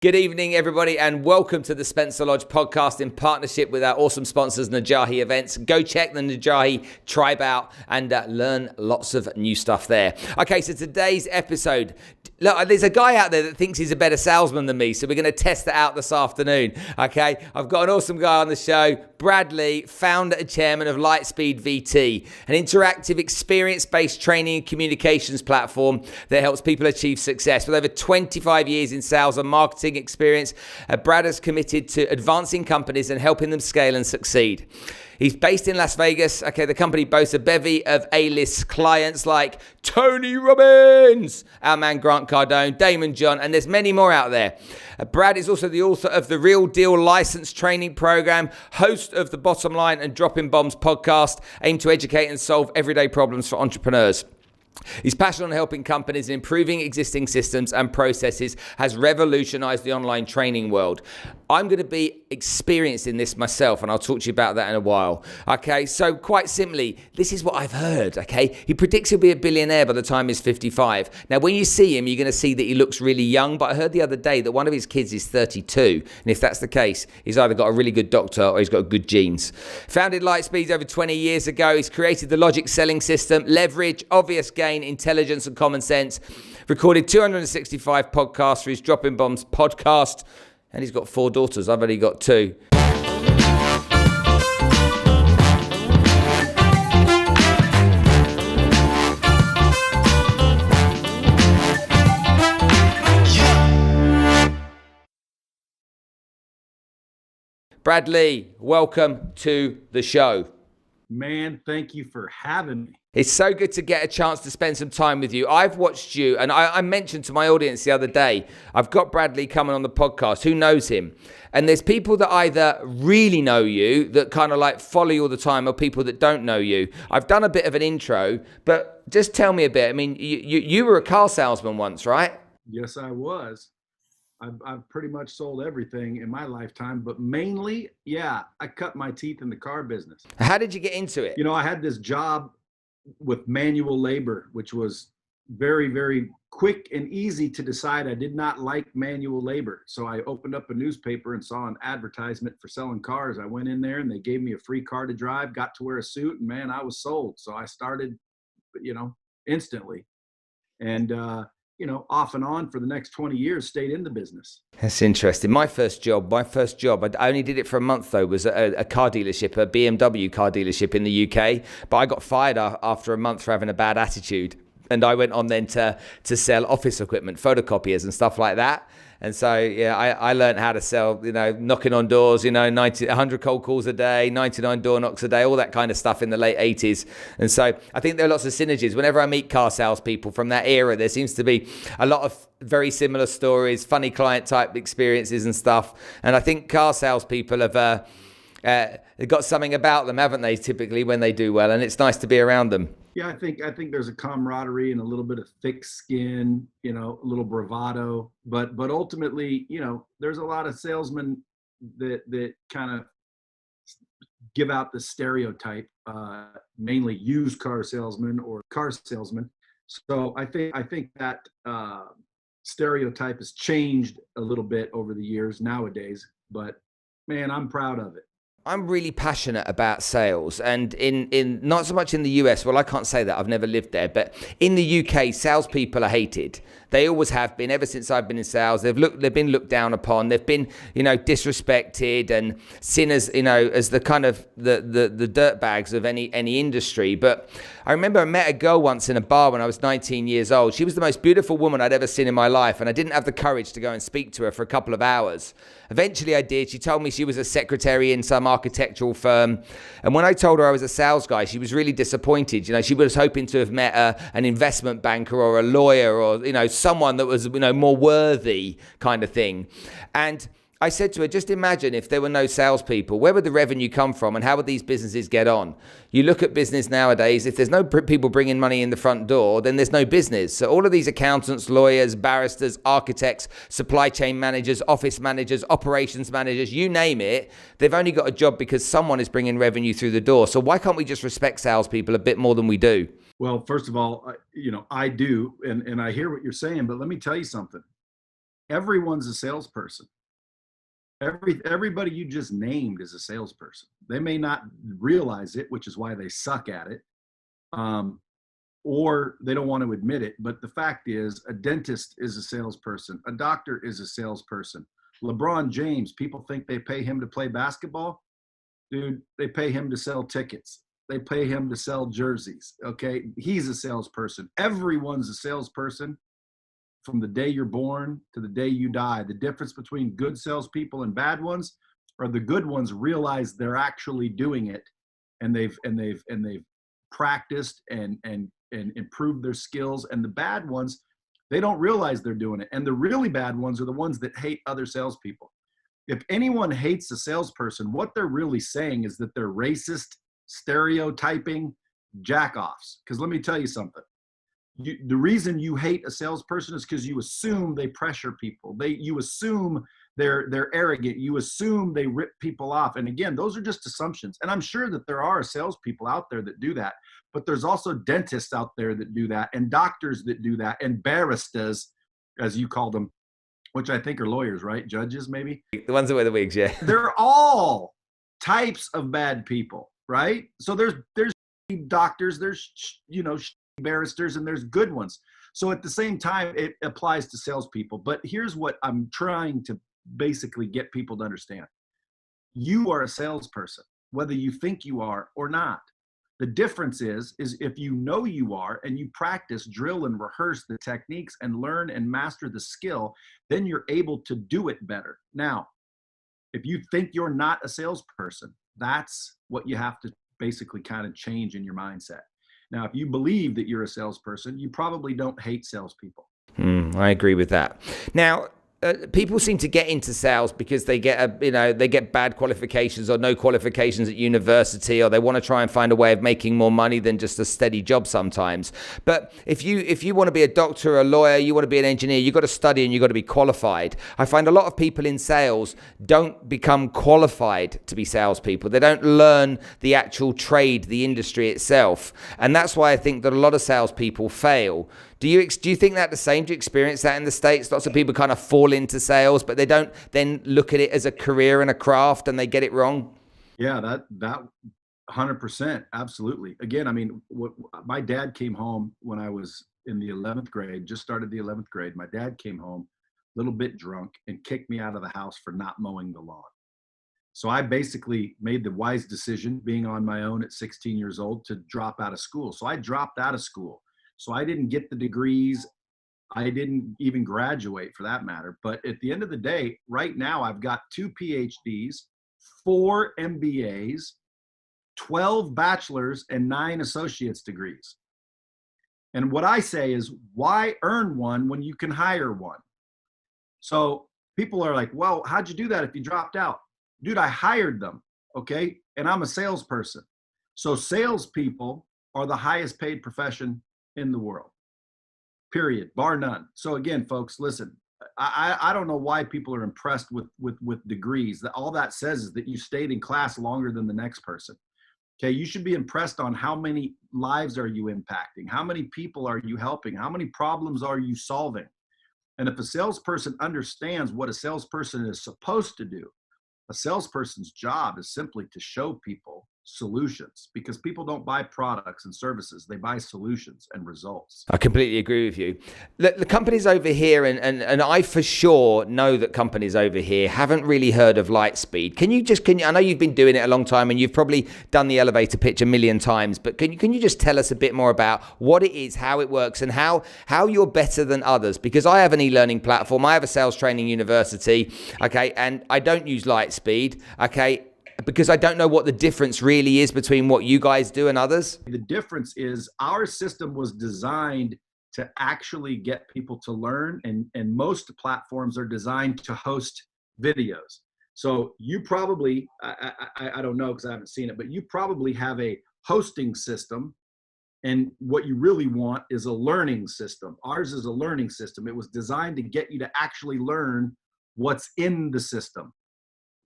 Good evening, everybody, and welcome to the Spencer Lodge podcast in partnership with our awesome sponsors, Najahi Events. Go check the Najahi tribe out and learn lots of new stuff there. Okay, so today's episode, look, there's a guy out there that thinks he's a better salesman than me, so we're going to test that out this afternoon. Okay, I've got an awesome guy on the show, Brad Lea, founder and chairman of LightSpeed VT, an interactive, experience-based training and communications platform that helps people achieve success. With over 25 years in sales and marketing experience, Brad is committed to advancing companies and helping them scale and succeed. He's based in Las Vegas. Okay, the company boasts a bevy of A-list clients like Tony Robbins, our man Grant Cardone, Damon John, and there's many more out there. Brad is also the author of the Real Deal License training program, host of the Bottom Line and Dropping Bombs podcast, aimed to educate and solve everyday problems for entrepreneurs. His passion on helping companies and improving existing systems and processes has revolutionized the online training world. I'm going to be experienced in this myself, and I'll talk to you about that in a while. Okay, so quite simply, this is what I've heard, okay? He predicts he'll be a billionaire by the time he's 55. Now, when you see him, you're going to see that he looks really young, but I heard the other day that one of his kids is 32, and if that's the case, he's either got a really good doctor or he's got good genes. Founded LightSpeed over 20 years ago. He's created the Logic selling system, leverage, obvious gain, intelligence, and common sense. Recorded 265 podcasts for his Dropping Bombs podcast. And he's got 4 daughters. I've only got 2. Brad Lea, welcome to the show. Man, thank you for having me. It's so good to get a chance to spend some time with you. I've watched you, and I mentioned to my audience the other day, I've got Brad Lea coming on the podcast. Who knows him? And there's people that either really know you, that kind of like follow you all the time, or people that don't know you. I've done a bit of an intro, but just tell me a bit. I mean, you were a car salesman once, right? Yes, I was. I've pretty much sold everything in my lifetime, but mainly, I cut my teeth in the car business. How did you get into it? You know, I had this job with manual labor, which was very, very quick and easy to decide I did not like manual labor. So I opened up a newspaper and saw an advertisement for selling cars. I went in there and they gave me a free car to drive, got to wear a suit, and man, I was sold. So I started, instantly. And, off and on for the next 20 years, stayed in the business. That's interesting. My first job, I only did it for a month though, was a car dealership, a BMW car dealership in the UK. But I got fired after a month for having a bad attitude. And I went on then to sell office equipment, photocopiers and stuff like that. And so, I learned how to sell, knocking on doors, 100 cold calls a day, 99 door knocks a day, all that kind of stuff in the late 80s. And so I think there are lots of synergies. Whenever I meet car salespeople from that era, there seems to be a lot of very similar stories, funny client type experiences and stuff. And I think car salespeople have they've got something about them, haven't they, typically when they do well, and it's nice to be around them. Yeah, I think there's a camaraderie and a little bit of thick skin, a little bravado, but ultimately, there's a lot of salesmen that kind of give out the stereotype, mainly used car salesmen or car salesmen. So I think that stereotype has changed a little bit over the years nowadays, but man, I'm proud of it. I'm really passionate about sales, and in not so much in the US. Well, I can't say that. I've never lived there, but in the UK, salespeople are hated. They always have been ever since I've been in sales. They've been looked down upon. They've been, disrespected and seen as, as the kind of the dirtbags of any industry. But I remember I met a girl once in a bar when I was 19 years old. She was the most beautiful woman I'd ever seen in my life, and I didn't have the courage to go and speak to her for a couple of hours. Eventually I did. She told me she was a secretary in some architectural firm. And when I told her I was a sales guy, she was really disappointed. She was hoping to have met an investment banker or a lawyer or, someone that was, more worthy kind of thing. And I said to her, just imagine if there were no salespeople, where would the revenue come from and how would these businesses get on? You look at business nowadays, if there's no people bringing money in the front door, then there's no business. So all of these accountants, lawyers, barristers, architects, supply chain managers, office managers, operations managers, you name it, they've only got a job because someone is bringing revenue through the door. So why can't we just respect salespeople a bit more than we do? Well, first of all, I do, and I hear what you're saying, but let me tell you something. everyone's a salesperson. Everybody you just named is a salesperson. They may not realize it, which is why they suck at it, or they don't want to admit it. But the fact is, a dentist is a salesperson. A doctor is a salesperson. LeBron James, people think they pay him to play basketball. Dude, they pay him to sell tickets. They pay him to sell jerseys. Okay, he's a salesperson. Everyone's a salesperson. From the day you're born to the day you die. The difference between good salespeople and bad ones are the good ones realize they're actually doing it, and they've practiced and improved their skills. And the bad ones, they don't realize they're doing it. And the really bad ones are the ones that hate other salespeople. If anyone hates a salesperson, what they're really saying is that they're racist, stereotyping, jackoffs. Because let me tell you something. The reason you hate a salesperson is because you assume they pressure people. You assume they're arrogant. You assume they rip people off. And again, those are just assumptions. And I'm sure that there are salespeople out there that do that, but there's also dentists out there that do that, and doctors that do that, and baristas, as you call them, which I think are lawyers, right? Judges, maybe? The ones that wear the wigs, yeah. They're all types of bad people, right? So there's doctors, there's, barristers, and there's good ones. So at the same time, it applies to salespeople. But here's what I'm trying to basically get people to understand. You are a salesperson, whether you think you are or not. The difference is if you know you are, and you practice, drill, and rehearse the techniques and learn and master the skill, then you're able to do it better. Now, if you think you're not a salesperson, that's what you have to basically kind of change in your mindset. Now, if you believe that you're a salesperson, you probably don't hate salespeople. I agree with that. Now, people seem to get into sales because they get they get bad qualifications or no qualifications at university, or they want to try and find a way of making more money than just a steady job sometimes. But if you want to be a doctor, a lawyer, you want to be an engineer, you've got to study and you've got to be qualified. I find a lot of people in sales don't become qualified to be salespeople. They don't learn the actual trade, the industry itself. And that's why I think that a lot of salespeople fail. Do you think that the same? Do you experience that in the States? Lots of people kind of fall into sales, but they don't then look at it as a career and a craft, and they get it wrong. Yeah, that 100%, absolutely. Again, I mean, my dad came home when I was in the 11th grade, just started the 11th grade. My dad came home a little bit drunk and kicked me out of the house for not mowing the lawn. So I basically made the wise decision, being on my own at 16 years old, to drop out of school. So I dropped out of school. So I didn't get the degrees. I didn't even graduate, for that matter. But at the end of the day, right now, I've got 2 PhDs, 4 MBAs, 12 bachelor's, and 9 associate's degrees. And what I say is, why earn one when you can hire one? So people are like, well, how'd you do that if you dropped out? Dude, I hired them, okay? And I'm a salesperson. So salespeople are the highest paid profession in the world, period, bar none. So again, folks, listen, I don't know why people are impressed with degrees. All that says is that you stayed in class longer than the next person. Okay, you should be impressed on how many lives are you impacting, how many people are you helping, how many problems are you solving. And if a salesperson understands what a salesperson is supposed to do, a salesperson's job is simply to show people solutions, because people don't buy products and services. They buy solutions and results. I completely agree with you. The companies over here, and I for sure know that companies over here haven't really heard of LightSpeed. Can you I know you've been doing it a long time and you've probably done the elevator pitch a million times, but can you just tell us a bit more about what it is, how it works, and how you're better than others? Because I have an e-learning platform, I have a sales training university, okay, and I don't use LightSpeed, okay, because I don't know what the difference really is between what you guys do and others. The difference is our system was designed to actually get people to learn, and most platforms are designed to host videos. So you probably, I don't know because I haven't seen it, but you probably have a hosting system, and what you really want is a learning system. Ours is a learning system. It was designed to get you to actually learn what's in the system.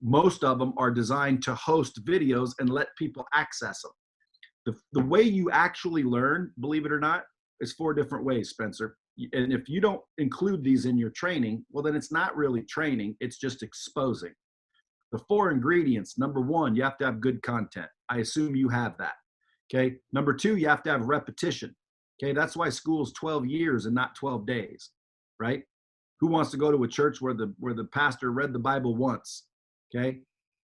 Most of them are designed to host videos and let people access them. The way you actually learn, believe it or not, is 4 different ways, Spencer. And if you don't include these in your training, well, then it's not really training. It's just exposing. The 4 ingredients. Number 1, you have to have good content. I assume you have that. Okay. Number 2, you have to have repetition. Okay. That's why school's 12 years and not 12 days, right? Who wants to go to a church where the pastor read the Bible once? Okay.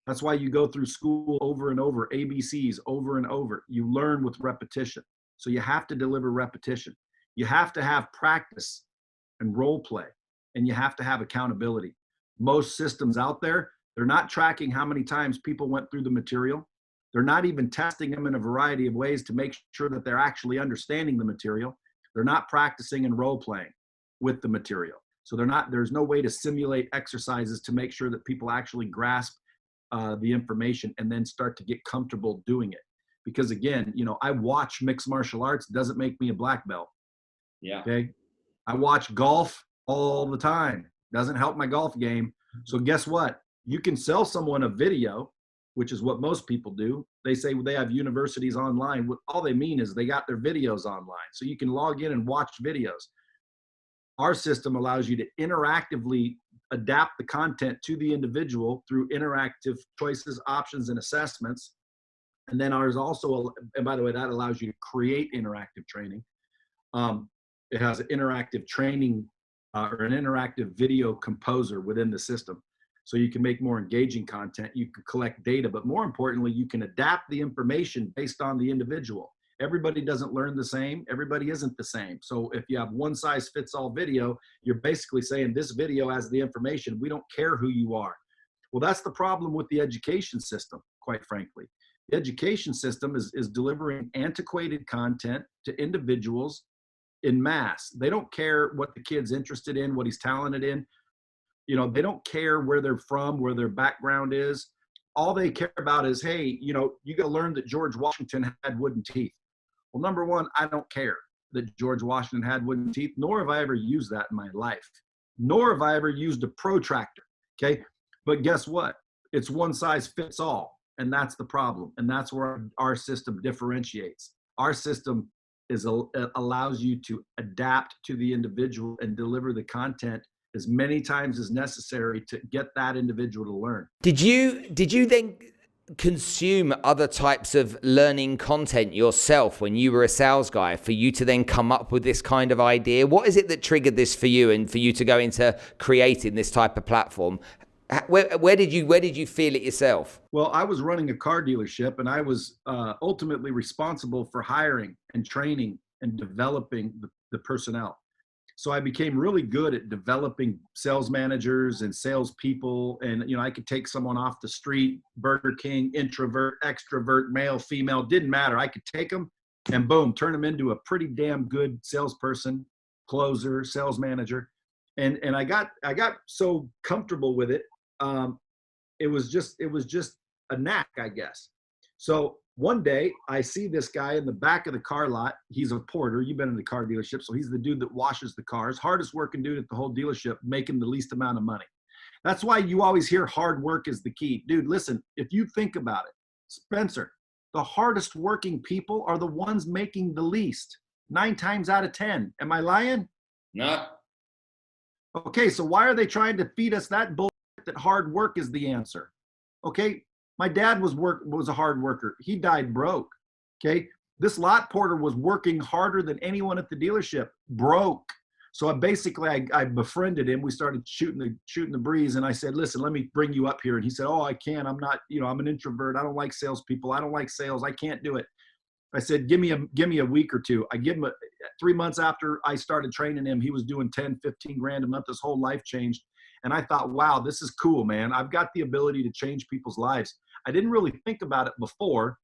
That's why you go through school over and over, ABCs over and over. You learn with repetition. So you have to deliver repetition. You have to have practice and role play, and you have to have accountability. Most systems out there, they're not tracking how many times people went through the material. They're not even testing them in a variety of ways to make sure that they're actually understanding the material. They're not practicing and role playing with the material. So there's no way to simulate exercises to make sure that people actually grasp the information and then start to get comfortable doing it. Because again, I watch mixed martial arts, doesn't make me a black belt. Yeah. Okay. I watch golf all the time. Doesn't help my golf game. So guess what? You can sell someone a video, which is what most people do. They say they have universities online. All they mean is they got their videos online. So you can log in and watch videos. Our system allows you to interactively adapt the content to the individual through interactive choices, options, and assessments. And then ours also, and by the way, that allows you to create interactive training. It has an interactive training or an interactive video composer within the system. So you can make more engaging content, you can collect data, but more importantly, you can adapt the information based on the individual. Everybody doesn't learn the same. Everybody isn't the same. So if you have one size fits all video, you're basically saying this video has the information. We don't care who you are. Well, that's the problem with the education system, quite frankly. The education system is delivering antiquated content to individuals in mass. They don't care what the kid's interested in, what he's talented in. They don't care where they're from, where their background is. All they care about is, hey, you got to learn that George Washington had wooden teeth. Well, number 1, I don't care that George Washington had wooden teeth, nor have I ever used that in my life, nor have I ever used a protractor. Okay. But guess what? It's one size fits all. And that's the problem. And that's where our system differentiates. Our system allows you to adapt to the individual and deliver the content as many times as necessary to get that individual to learn. Did you then consume other types of learning content yourself when you were a sales guy for you to then come up with this kind of idea? What is it that triggered this for you and for you to go into creating this type of platform? Where did you feel it yourself? Well, I was running a car dealership, and I was ultimately responsible for hiring and training and developing the personnel. So I became really good at developing sales managers and salespeople. And, I could take someone off the street, Burger King, introvert, extrovert, male, female, didn't matter. I could take them and boom, turn them into a pretty damn good salesperson, closer, sales manager. And I got so comfortable with it. It was just a knack, I guess. So one day I see this guy in the back of the car lot. He's a porter. You've been in the car dealership. So he's the dude that washes the cars, hardest working dude at the whole dealership, making the least amount of money. That's why you always hear hard work is the key. Dude, listen, if you think about it, Spencer, the hardest working people are the ones making the least 9 times out of 10. Am I lying? No. Okay. So why are they trying to feed us that bullshit that hard work is the answer? Okay. My dad was a hard worker. He died broke. Okay. This lot porter was working harder than anyone at the dealership, broke. So I befriended him. We started shooting the breeze. And I said, listen, let me bring you up here. And he said, oh, I can't. I'm not, I'm an introvert. I don't like salespeople. I don't like sales. I can't do it. I said, give me a week or two. I give him 3 months after I started training him, he was doing 10, 15 grand a month. His whole life changed. And I thought, wow, this is cool, man. I've got the ability to change people's lives. I didn't really think about it before,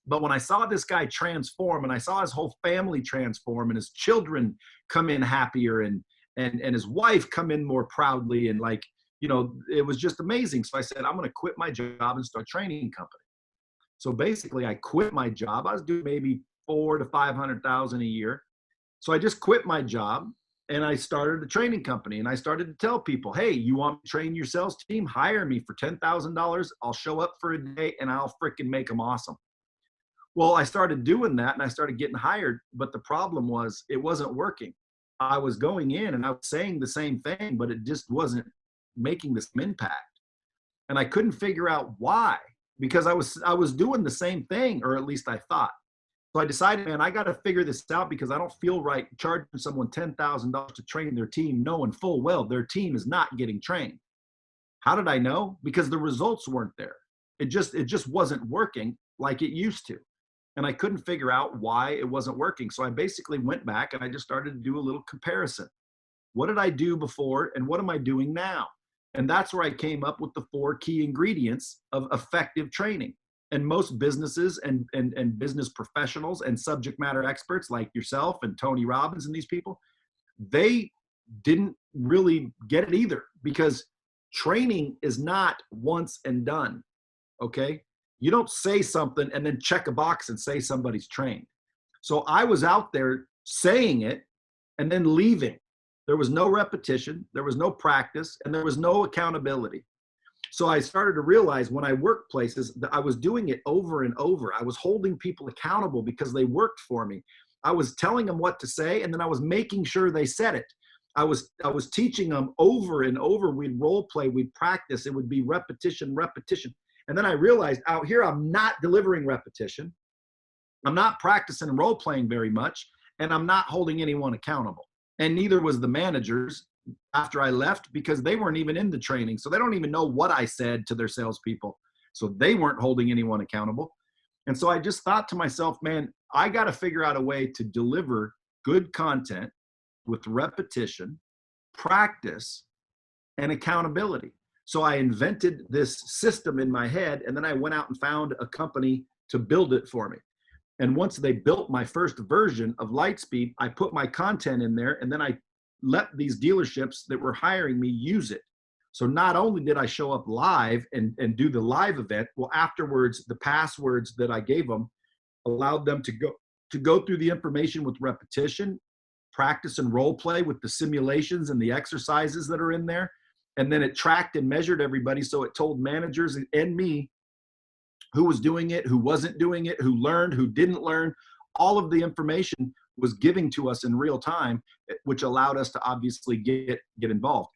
but when I saw this guy transform and I saw his whole family transform and his children come in happier and his wife come in more proudly and it was just amazing. So I said, I'm going to quit my job and start a training company. So basically I quit my job. I was doing maybe $400,000 to $500,000 a year. So I just quit my job. And I started a training company and I started to tell people, hey, you want to train your sales team? Hire me for $10,000. I'll show up for a day and I'll freaking make them awesome. Well, I started doing that and I started getting hired. But the problem was it wasn't working. I was going in and I was saying the same thing, but it just wasn't making the same impact. And I couldn't figure out why, because I was doing the same thing, or at least I thought. So I decided, man, I got to figure this out, because I don't feel right charging someone $10,000 to train their team, knowing full well their team is not getting trained. How did I know? Because the results weren't there. It just wasn't working like it used to. And I couldn't figure out why it wasn't working. So I basically went back and I just started to do a little comparison. What did I do before and what am I doing now? And that's where I came up with the 4 key ingredients of effective training. And most businesses and business professionals and subject matter experts like yourself and Tony Robbins and these people, they didn't really get it either, because training is not once and done. Okay. You don't say something and then check a box and say somebody's trained. So I was out there saying it and then leaving. There was no repetition, there was no practice, and there was no accountability. So I started to realize when I worked places that I was doing it over and over. I was holding people accountable because they worked for me. I was telling them what to say, and then I was making sure they said it. I was teaching them over and over. We'd role play, we'd practice. It would be repetition. And then I realized out here, I'm not delivering repetition. I'm not practicing and role playing very much, and I'm not holding anyone accountable. And neither was the managers after I left, because they weren't even in the training. So they don't even know what I said to their salespeople. So they weren't holding anyone accountable. And so I just thought to myself, man, I got to figure out a way to deliver good content with repetition, practice, and accountability. So I invented this system in my head, and then I went out and found a company to build it for me. And once they built my first version of LightSpeed, I put my content in there, and then I let these dealerships that were hiring me use it. So not only did I show up live and do the live event, well, afterwards, the passwords that I gave them allowed them to go through the information with repetition, practice and role play with the simulations and the exercises that are in there. And then it tracked and measured everybody. So it told managers and me who was doing it, who wasn't doing it, who learned, who didn't learn. All of the information was giving to us in real time, which allowed us to obviously get involved,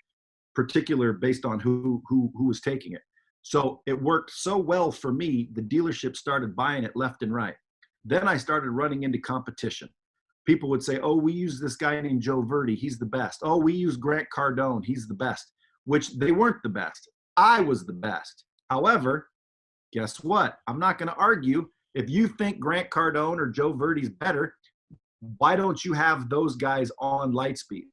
particular based on who was taking it. So it worked so well for me, the dealership started buying it left and right. Then I started running into competition. People would say, oh, we use this guy named Joe Verdi, he's the best. Oh, we use Grant Cardone, he's the best, which they weren't the best. I was the best. However, guess what? I'm not going to argue. If you think Grant Cardone or Joe Verdi's better, why don't you have those guys on LightSpeed?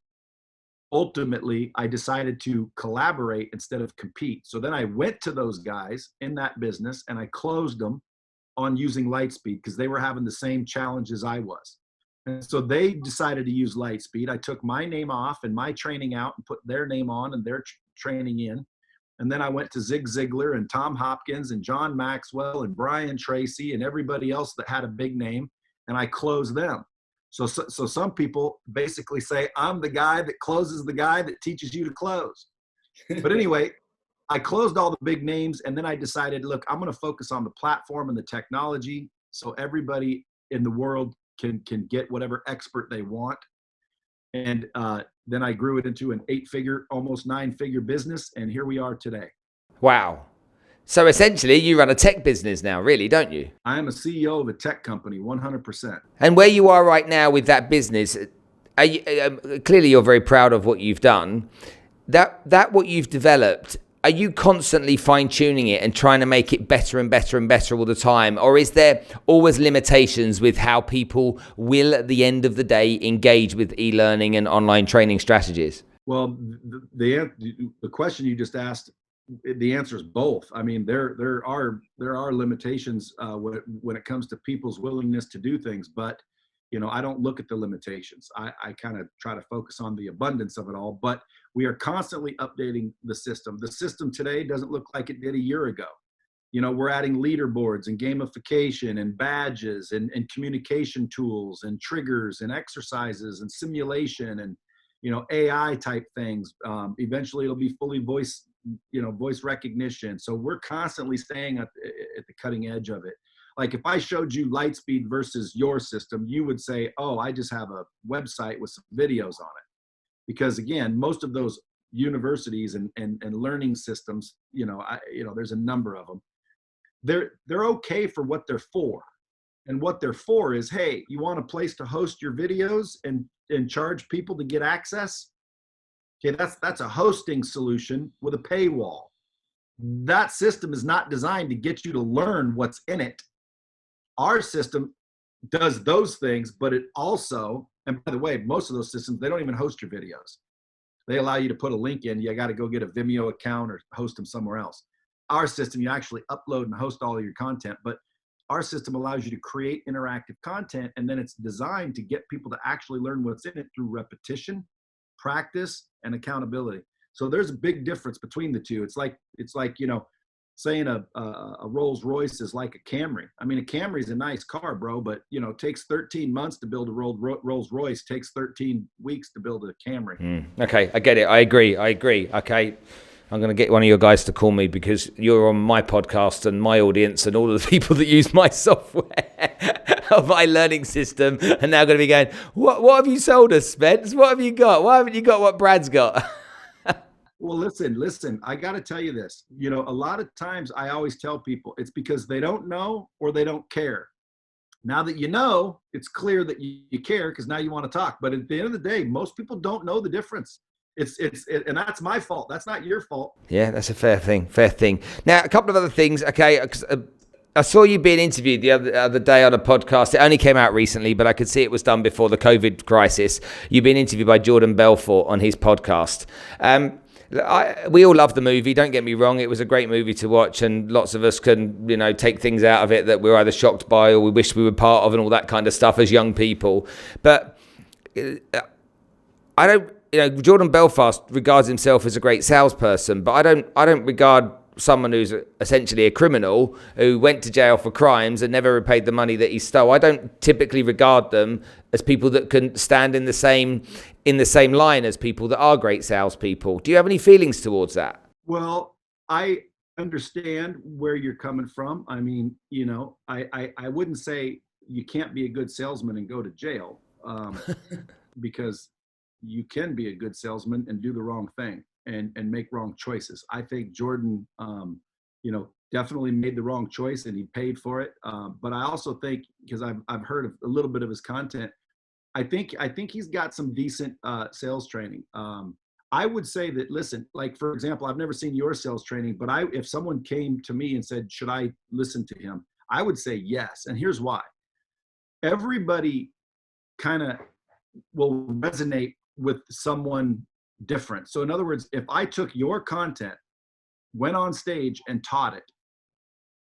Ultimately, I decided to collaborate instead of compete. So then I went to those guys in that business and I closed them on using LightSpeed because they were having the same challenges I was. And so they decided to use LightSpeed. I took my name off and my training out and put their name on and their training in. And then I went to Zig Ziglar and Tom Hopkins and John Maxwell and Brian Tracy and everybody else that had a big name, and I closed them. So some people basically say, I'm the guy that closes the guy that teaches you to close. But anyway, I closed all the big names, and then I decided, look, I'm going to focus on the platform and the technology so everybody in the world can get whatever expert they want. And then I grew it into an 8-figure, almost 9-figure business, and here we are today. Wow. So essentially, you run a tech business now, really, don't you? I am a CEO of a tech company, 100%. And where you are right now with that business, clearly you're very proud of what you've done. That what you've developed, are you constantly fine-tuning it and trying to make it better and better and better all the time? Or is there always limitations with how people will, at the end of the day, engage with e-learning and online training strategies? Well, the question you just asked, the answer is both. I mean, there are limitations when it comes to people's willingness to do things, but I don't look at the limitations. I kind of try to focus on the abundance of it all, but we are constantly updating the system. The system today doesn't look like it did a year ago. We're adding leaderboards and gamification and badges and communication tools and triggers and exercises and simulation and, AI type things. Eventually it'll be fully voice recognition. So we're constantly staying at the cutting edge of it. Like if I showed you LightSpeed versus your system, you would say, oh, I just have a website with some videos on it. Because again, most of those universities and learning systems, there's a number of them. They're okay for what they're for. And what they're for is, hey, you want a place to host your videos and charge people to get access? Okay, that's a hosting solution with a paywall. That system is not designed to get you to learn what's in it. Our system does those things, but it also, and by the way, most of those systems, they don't even host your videos. They allow you to put a link in. You got to go get a Vimeo account or host them somewhere else. Our system, you actually upload and host all of your content, but our system allows you to create interactive content, and then it's designed to get people to actually learn what's in it through repetition, practice, and accountability. So there's a big difference between the two. It's like saying a Rolls Royce is like a Camry. I mean, a Camry is a nice car, bro, but it takes 13 months to build a Rolls Royce. Takes 13 weeks to build a Camry. Okay, I get it. I agree. Okay. I'm going to get one of your guys to call me because you're on my podcast and my audience and all of the people that use my software, my learning system, and now going to be going, what have you sold us, Spence? What have you got? Why haven't you got what Brad's got? Well, listen, I got to tell you this. A lot of times I always tell people it's because they don't know or they don't care. Now that you know, it's clear that you care because now you want to talk. But at the end of the day, most people don't know the difference. And that's my fault. That's not your fault. Yeah, that's a fair thing. Now, a couple of other things. Okay, I saw you being interviewed the other day on a podcast. It only came out recently, but I could see it was done before the COVID crisis. You've been interviewed by Jordan Belfort on his podcast. We all love the movie, don't get me wrong. It was a great movie to watch, and lots of us can, take things out of it that we're either shocked by or we wish we were part of and all that kind of stuff as young people. But I don't... Jordan Belfort regards himself as a great salesperson, but I don't regard someone who's essentially a criminal who went to jail for crimes and never repaid the money that he stole. I don't typically regard them as people that can stand in the same line as people that are great salespeople. Do you have any feelings towards that? Well, I understand where you're coming from. I mean, I wouldn't say you can't be a good salesman and go to jail because you can be a good salesman and do the wrong thing and make wrong choices. I think Jordan, definitely made the wrong choice and he paid for it. But I also think, because I've heard of a little bit of his content, I think he's got some decent sales training. I would say that, listen, like, for example, I've never seen your sales training, but if someone came to me and said, should I listen to him? I would say yes. And here's why. Everybody kind of will resonate with someone different. So in other words, if I took your content, went on stage and taught it,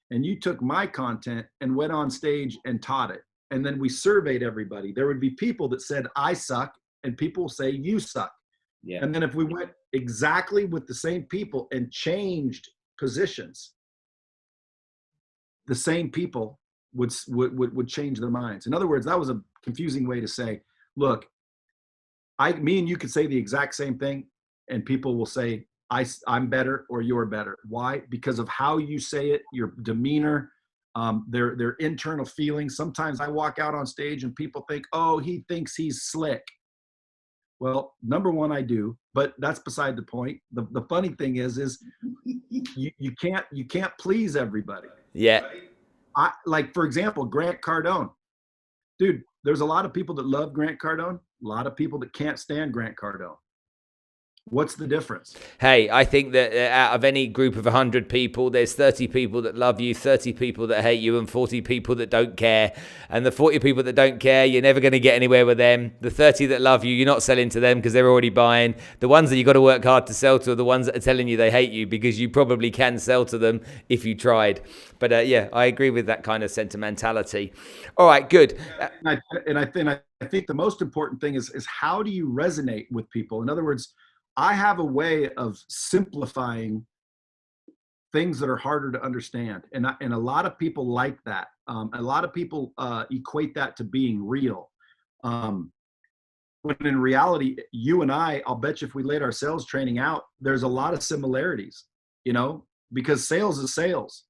and you took my content and went on stage and taught it, and then we surveyed everybody, there would be people that said, I suck, and people say, you suck. Yeah. And then if we went exactly with the same people and changed positions, the same people would change their minds. In other words, that was a confusing way to say, look, me and you could say the exact same thing, and people will say, I'm better or you're better. Why? Because of how you say it, your demeanor, their internal feelings. Sometimes I walk out on stage and people think, oh, he thinks he's slick. Well, number one, I do, but that's beside the point. The funny thing is you can't please everybody. Yeah. Like, for example, Grant Cardone. Dude, there's a lot of people that love Grant Cardone, a lot of people that can't stand Grant Cardone. What's the difference? Hey, I think that out of any group of 100 people, there's 30 people that love you, 30 people that hate you, and 40 people that don't care. And the 40 people that don't care, you're never going to get anywhere with them. The 30 that love you, you're not selling to them because they're already buying. The ones that you've got to work hard to sell to are the ones that are telling you they hate you, because you probably can sell to them if you tried. But yeah, I agree with that kind of sentimentality. All right, good. I think the most important thing is how do you resonate with people? In other words, I have a way of simplifying things that are harder to understand. And a lot of people like that. A lot of people equate that to being real. When in reality, you and I'll bet you if we laid our sales training out, there's a lot of similarities, because sales is sales.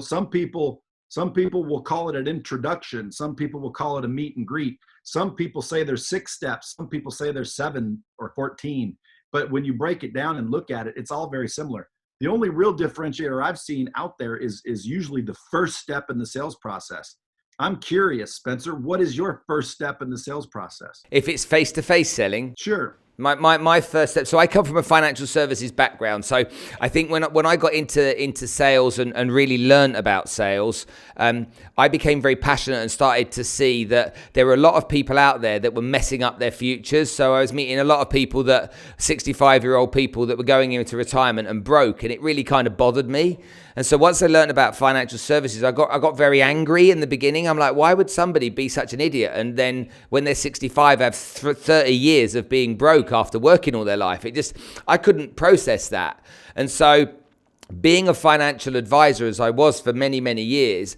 Some people Some people will call it an introduction. Some people will call it a meet and greet. Some people say there's 6 steps. Some people say there's 7 or 14. But when you break it down and look at it, it's all very similar. The only real differentiator I've seen out there is usually the first step in the sales process. I'm curious, Spencer, what is your first step in the sales process? If it's face-to-face selling? Sure. My first step, so I come from a financial services background. So I think when I got into sales and really learned about sales, I became very passionate and started to see that there were a lot of people out there that were messing up their futures. So I was meeting a lot of people 65-year-old people that were going into retirement and broke, and it really kind of bothered me. And so once I learned about financial services, I got very angry in the beginning. I'm like, why would somebody be such an idiot? And then when they're 65, have 30 years of being broke after working all their life. I couldn't process that. And so being a financial advisor, as I was for many, many years,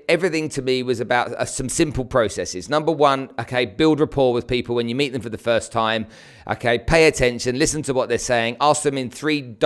everything to me was about some simple processes. Number one, okay, build rapport with people when you meet them for the first time. Okay, pay attention, listen to what they're saying, ask them in 3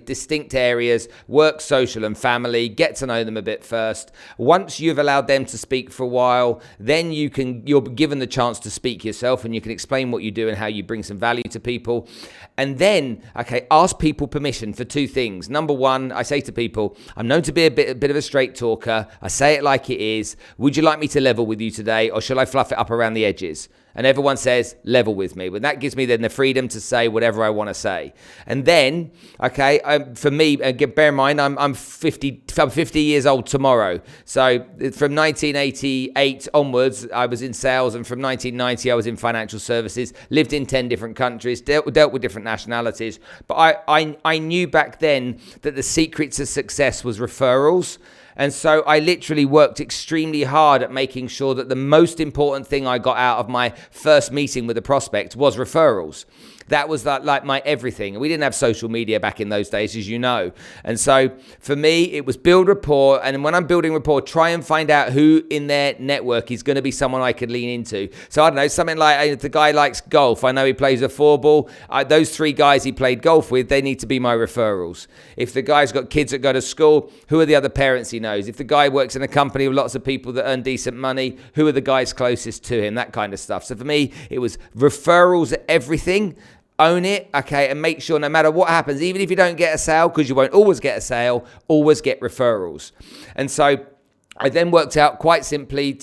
distinct areas: work, social, and family. Get to know them a bit first. Once you've allowed them to speak for a while, then you're given the chance to speak yourself, and you can explain what you do and how you bring some value to people. And then, okay, ask people permission for 2 things. Number one, I say to people, I'm known to be a bit of a straight talker. I say it like it is. Would you like me to level with you today, or shall I fluff it up around the edges? And everyone says, level with me. But that gives me then the freedom to say whatever I want to say. And then, okay, for me, bear in mind, I'm 50 years old tomorrow. So from 1988 onwards, I was in sales. And from 1990, I was in financial services, lived in 10 different countries, dealt with different nationalities. But I knew back then that the secret to success was referrals. And so I literally worked extremely hard at making sure that the most important thing I got out of my first meeting with a prospect was referrals. That was like my everything. We didn't have social media back in those days, as you know. And so for me, it was build rapport. And when I'm building rapport, try and find out who in their network is going to be someone I could lean into. So I don't know, something like if the guy likes golf, I know he plays a 4-ball. Those 3 guys he played golf with, they need to be my referrals. If the guy's got kids that go to school, who are the other parents he knows? If the guy works in a company with lots of people that earn decent money, who are the guys closest to him? That kind of stuff. So for me, it was referrals at everything. Own it, okay, and make sure no matter what happens, even if you don't get a sale, because you won't always get a sale, always get referrals. And so I then worked out quite simply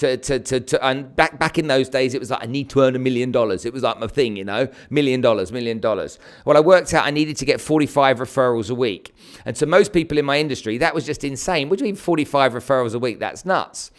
and back in those days, it was like, I need to earn $1 million. It was like my thing, $1 million. Well, I worked out I needed to get 45 referrals a week. And to most people in my industry, that was just insane. What do you mean 45 referrals a week? That's nuts.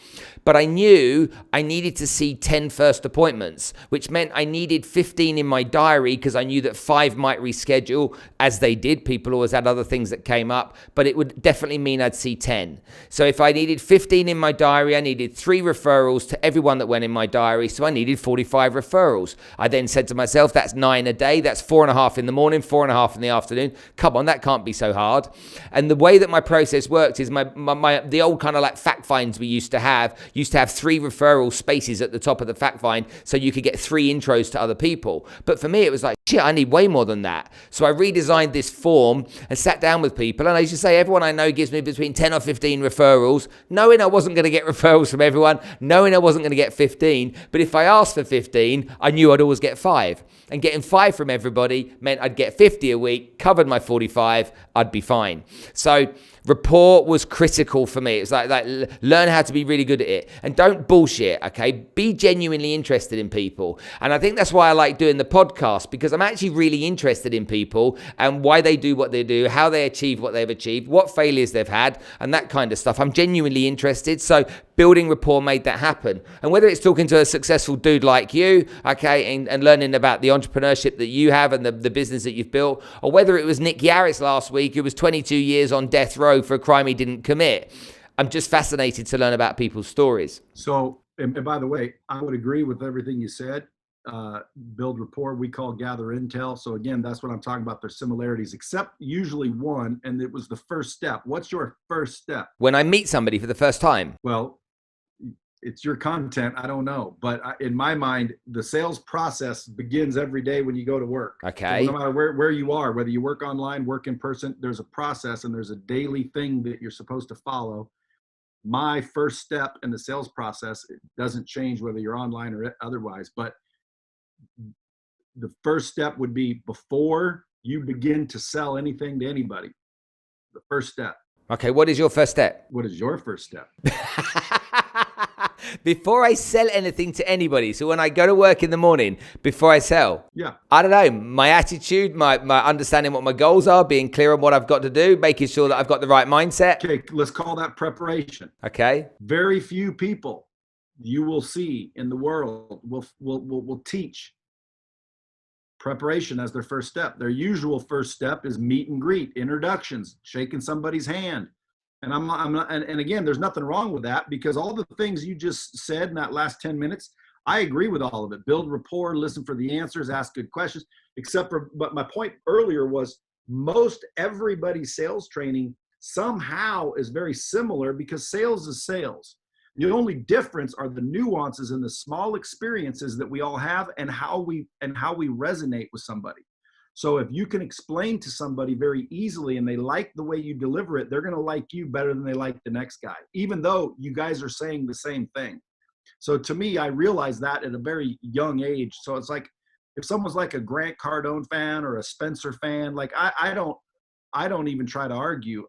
But I knew I needed to see 10 first appointments, which meant I needed 15 in my diary because I knew that 5 might reschedule, as they did. People always had other things that came up, but it would definitely mean I'd see 10. So if I needed 15 in my diary, I needed 3 referrals to everyone that went in my diary. So I needed 45 referrals. I then said to myself, that's 9 a day. That's 4.5 in the morning, 4.5 in the afternoon. Come on, that can't be so hard. And the way that my process worked is the old kind of like fact finds we used to have 3 referral spaces at the top of the fact find so you could get 3 intros to other people. But for me, it was like, shit, I need way more than that. So I redesigned this form and sat down with people. And I used to say, everyone I know gives me between 10 or 15 referrals, knowing I wasn't going to get referrals from everyone, knowing I wasn't going to get 15. But if I asked for 15, I knew I'd always get 5. And getting 5 from everybody meant I'd get 50 a week, covered my 45, I'd be fine. So rapport was critical for me. It's like learn how to be really good at it. And don't bullshit, okay? Be genuinely interested in people. And I think that's why I like doing the podcast, because I'm actually really interested in people and why they do what they do, how they achieve what they've achieved, what failures they've had, and that kind of stuff. I'm genuinely interested. So building rapport made that happen. And whether it's talking to a successful dude like you, okay, and learning about the entrepreneurship that you have and the business that you've built, or whether it was Nick Yarris last week, who was 22 years on death row for a crime he didn't commit. I'm just fascinated to learn about people's stories. So, and by the way, I would agree with everything you said. Build rapport, we call gather intel. So again, that's what I'm talking about. There's similarities, except usually one, and it was the first step. What's your first step? When I meet somebody for the first time? Well, it's your content. I don't know. But in my mind, the sales process begins every day when you go to work. Okay. So no matter where you are, whether you work online, work in person, there's a process and there's a daily thing that you're supposed to follow. my first step in the sales process, it doesn't change whether you're online or otherwise, but the first step would be before you begin to sell anything to anybody. The first step. Okay, what is your first step? What is your first step? Before I sell anything to anybody. So when I go to work in the morning, before I sell, I don't know, my attitude, my understanding what my goals are, being clear on what I've got to do, making sure that I've got the right mindset. Okay, let's call that preparation. Okay. Very few people you will see in the world will teach preparation as their first step. Their usual first step is meet and greet, introductions, shaking somebody's hand. And I'm not, and again, there's nothing wrong with that, because all the things you just said in that last 10 minutes, I agree with all of it. Build rapport, listen for the answers, ask good questions, but my point earlier was most everybody's sales training somehow is very similar, because sales is sales. The only difference are the nuances and the small experiences that we all have and how we resonate with somebody. So if you can explain to somebody very easily and they like the way you deliver it, they're going to like you better than they like the next guy, even though you guys are saying the same thing. So to me, I realized that at a very young age. So it's like, if someone's like a Grant Cardone fan or a Spencer fan, like I don't even try to argue.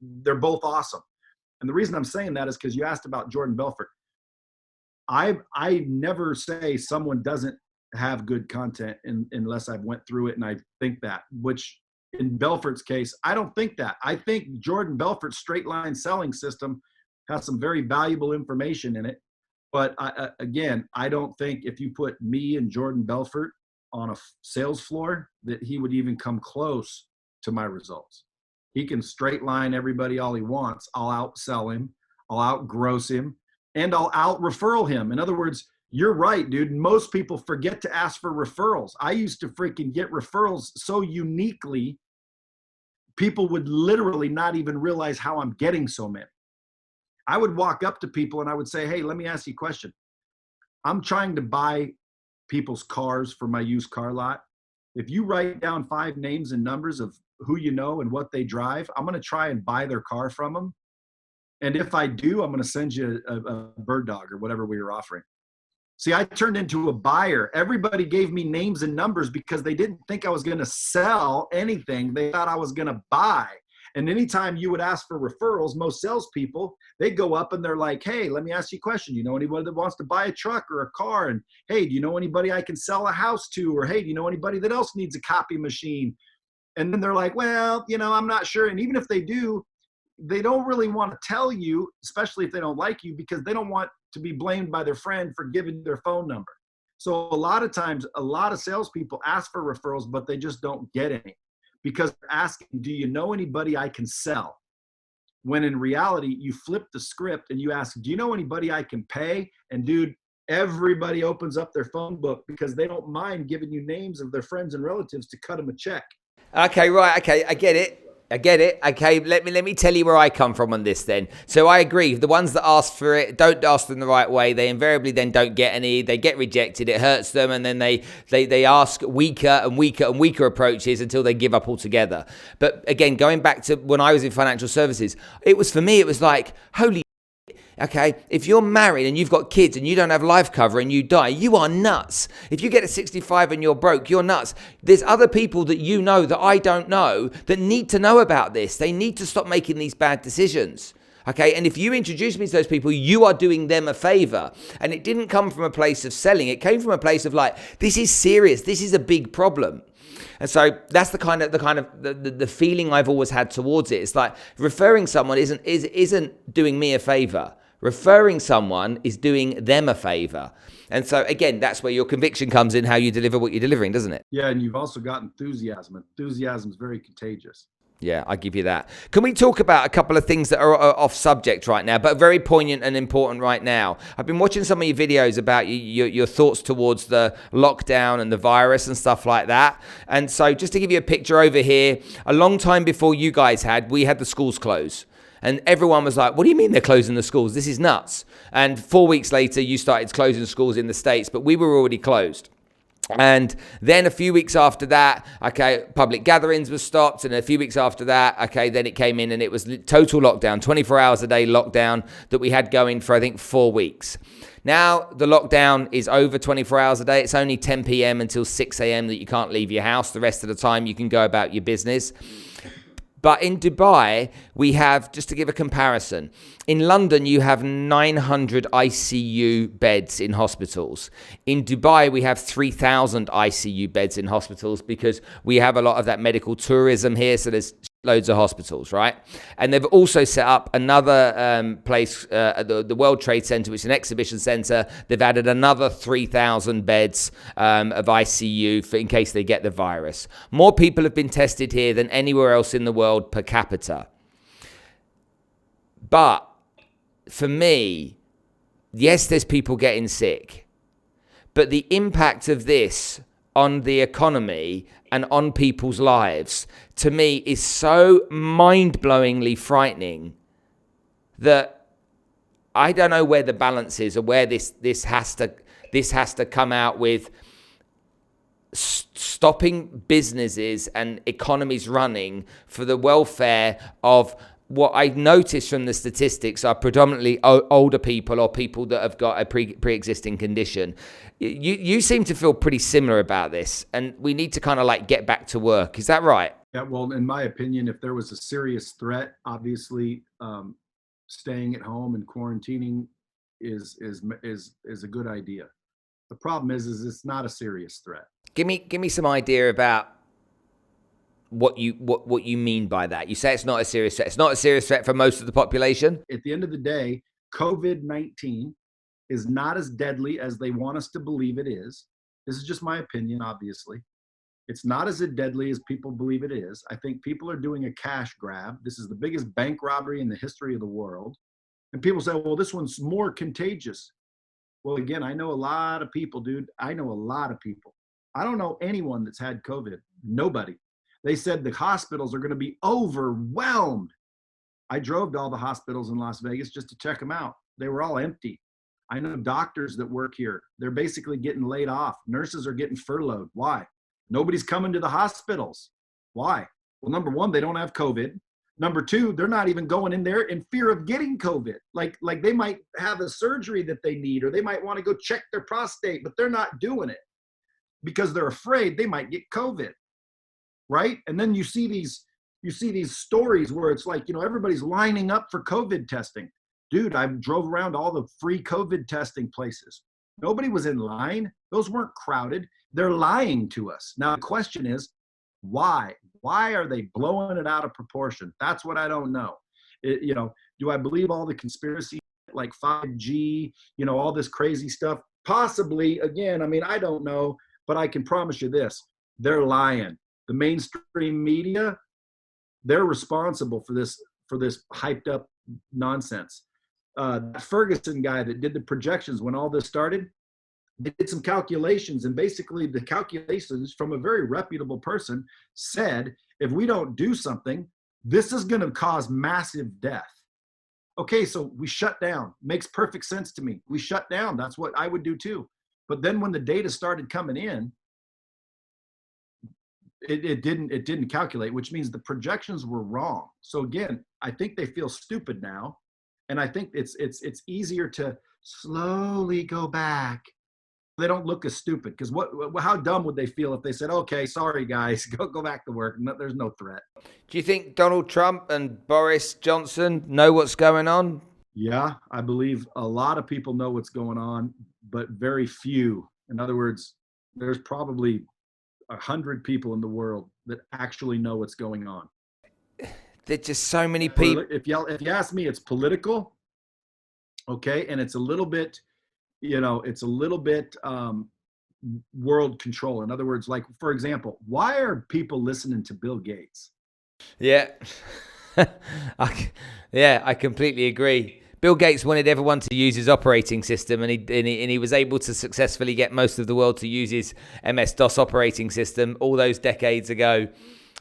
They're both awesome. And the reason I'm saying that is because you asked about Jordan Belfort. I never say someone doesn't have good content unless I've went through it and I think that, which in Belfort's case, I don't think that. I think Jordan Belfort's straight line selling system has some very valuable information in it. But again, I don't think if you put me and Jordan Belfort on a sales floor that he would even come close to my results. He can straight line everybody all he wants. I'll outsell him, I'll outgross him, and I'll out referral him. In other words, you're right, dude. Most people forget to ask for referrals. I used to freaking get referrals so uniquely, people would literally not even realize how I'm getting so many. I would walk up to people and I would say, hey, let me ask you a question. I'm trying to buy people's cars for my used car lot. If you write down 5 names and numbers of who you know and what they drive, I'm going to try and buy their car from them. And if I do, I'm going to send you a bird dog or whatever we were offering. See, I turned into a buyer. Everybody gave me names and numbers because they didn't think I was going to sell anything. They thought I was going to buy. And anytime you would ask for referrals, most salespeople, they go up and they're like, hey, let me ask you a question. You know anybody that wants to buy a truck or a car? And hey, do you know anybody I can sell a house to? Or hey, do you know anybody that else needs a copy machine? And then they're like, well, I'm not sure. And even if they do, they don't really want to tell you, especially if they don't like you, because they don't want to be blamed by their friend for giving their phone number. So a lot of times, a lot of salespeople ask for referrals, but they just don't get any because they're asking, do you know anybody I can sell? When in reality, you flip the script and you ask, do you know anybody I can pay? And dude, everybody opens up their phone book because they don't mind giving you names of their friends and relatives to cut them a check. Okay, right. Okay, I get it. Okay, let me tell you where I come from on this then. So I agree. The ones that ask for it, don't ask them the right way. They invariably then don't get any. They get rejected. It hurts them. And then they ask weaker and weaker and weaker approaches until they give up altogether. But again, going back to when I was in financial services, it was like, holy okay, if you're married and you've got kids and you don't have life cover and you die, you are nuts. If you get to 65 and you're broke, you're nuts. There's other people that you know that I don't know that need to know about this. They need to stop making these bad decisions. Okay, and if you introduce me to those people, you are doing them a favor. And it didn't come from a place of selling. It came from a place of like, this is serious. This is a big problem. And so that's the feeling I've always had towards it. It's like referring someone isn't doing me a favor. Referring someone is doing them a favor. And so, again, that's where your conviction comes in, how you deliver what you're delivering, doesn't it? Yeah, and you've also got enthusiasm. Enthusiasm is very contagious. Yeah, I give you that. Can we talk about a couple of things that are off subject right now, but very poignant and important right now? I've been watching some of your videos about your thoughts towards the lockdown and the virus and stuff like that. And so just to give you a picture over here, a long time before you guys we had the schools close. And everyone was like, what do you mean they're closing the schools? This is nuts. And 4 weeks later, you started closing schools in the States, but we were already closed. And then a few weeks after that, okay, public gatherings were stopped. And a few weeks after that, okay, then it came in and it was total lockdown, 24 hours a day lockdown that we had going for, I think, 4 weeks. Now the lockdown is over 24 hours a day. It's only 10 p.m. until 6 a.m. that you can't leave your house. The rest of the time you can go about your business. But in Dubai, we have, just to give a comparison, in London, you have 900 ICU beds in hospitals. In Dubai, we have 3,000 ICU beds in hospitals because we have a lot of that medical tourism here. So there's loads of hospitals, right? And they've also set up another place, the World Trade Center, which is an exhibition center. They've added another 3,000 beds of ICU in case they get the virus. More people have been tested here than anywhere else in the world per capita. But for me, yes, there's people getting sick, but the impact of this on the economy and on people's lives, to me, is so mind-blowingly frightening that I don't know where the balance is or where this has to come out with stopping businesses and economies running for the welfare of what I noticed from the statistics are predominantly older people or people that have got a pre-existing condition. You seem to feel pretty similar about this, and we need to kind of like get back to work. Is that right? Yeah, well, in my opinion, if there was a serious threat, obviously staying at home and quarantining is a good idea. The problem is it's not a serious threat. Give me some idea about what you mean by that. You say it's not a serious threat. It's not a serious threat for most of the population. At the end of the day, COVID-19 is not as deadly as they want us to believe it is. This is just my opinion, obviously. It's not as deadly as people believe it is. I think people are doing a cash grab. This is the biggest bank robbery in the history of the world. And people say, well, this one's more contagious. Well, again, I know a lot of people, dude. I know a lot of people. I don't know anyone that's had COVID. Nobody. They said the hospitals are going to be overwhelmed. I drove to all the hospitals in Las Vegas just to check them out. They were all empty. I know doctors that work here. They're basically getting laid off. Nurses are getting furloughed. Why? Nobody's coming to the hospitals. Why? Well, number one, they don't have COVID. Number two, they're not even going in there in fear of getting COVID. Like they might have a surgery that they need, or they might want to go check their prostate, but they're not doing it because they're afraid they might get COVID. Right? And then you see these stories where it's like, everybody's lining up for COVID testing. Dude, I drove around all the free COVID testing places. Nobody was in line. Those weren't crowded. They're lying to us. Now, the question is, why? Why are they blowing it out of proportion? That's what I don't know. Do I believe all the conspiracy like 5G, all this crazy stuff? Possibly. Again, I don't know, but I can promise you this. They're lying. The mainstream media, they're responsible for this hyped up nonsense. That Ferguson guy that did the projections when all this started, they did some calculations, and basically the calculations from a very reputable person said, if we don't do something, this is going to cause massive death. Okay, so we shut down. Makes perfect sense to me. We shut down. That's what I would do too. But then when the data started coming in, it didn't calculate, which means the projections were wrong. So again, I think they feel stupid now, and I think it's easier to slowly go back. They don't look as stupid, because how dumb would they feel if they said, okay, sorry guys, go back to work. No, there's no threat. Do you think Donald Trump and Boris Johnson know what's going on? Yeah, I believe a lot of people know what's going on, but very few. In other words, there's probably 100 people in the world that actually know what's going on. There's just so many people. If you ask me, it's political, okay, and it's a little bit, world control. In other words, like, for example, why are people listening to Bill Gates? Yeah, I completely agree. Bill Gates wanted everyone to use his operating system, and he was able to successfully get most of the world to use his MS-DOS operating system all those decades ago.